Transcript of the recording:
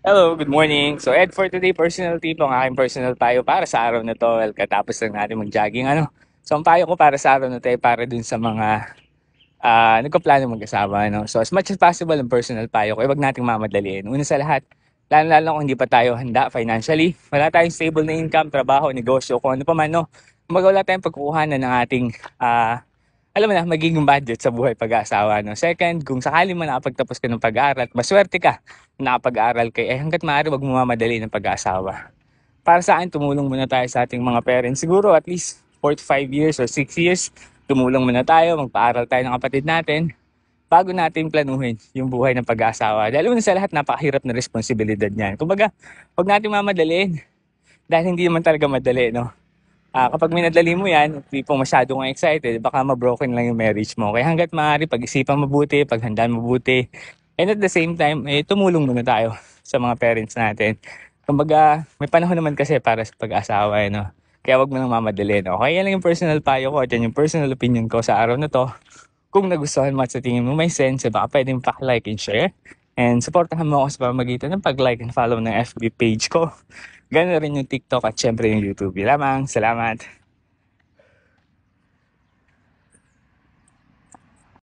Hello, good morning. So Ed, for today, personal tip ang aking personal payo para sa araw na to. Well, katapos lang natin mag-jogging, ano. So ang payo ko para sa araw na to ay para dun sa mga nagpaplano mag-asawa, no. So as much as possible, ang personal payo ko, wag nating mamadaliin. Una sa lahat, lalo kung hindi pa tayo handa financially, wala tayong stable na income, trabaho, negosyo, kung ano pa man, no. Kumbaga wala tayong pagkukuhanan ng ating alam mo na, magiging budget sa buhay pag-aasawa, no? Second, kung sakali man nakapagtapos ka ng pag-aaral, maswerte ka na nakapag-aaral ka, hanggat maaari wag mo mamadali ng pag-aasawa. Para sa akin, tumulong muna tayo sa ating mga parents. Siguro at least 4 to 5 years or 6 years, tumulong muna tayo, magpaaral tayo ng kapatid natin bago natin planuhin yung buhay ng pag-aasawa. Dahil una sa lahat, napakahirap na responsibilidad niyan. Kumbaga, wag natin mamadaliin dahil hindi naman talaga madali, no? Kapag minadali mo yan, tipong masyado kang excited, baka ma-broken lang yung marriage mo. Kaya hanggat maaari, pag-isipan mabuti, paghandaan mabuti. And at the same time, tumulong muna tayo sa mga parents natin. Kumbaga, may panahon naman kasi para sa pag-asawa, no? Kaya wag mo nang mamadali, no? Kaya yan lang yung personal payo ko at yan yung personal opinion ko sa araw na to. Kung nagustuhan mo at sa tingin mo may sense, baka pwedeng pa-like and share. And supportahan mo ako sa pamamagitan ng pag-like and follow ng FB page ko. Ganoon rin yung TikTok at syempre yung YouTube. Yun lamang. Salamat.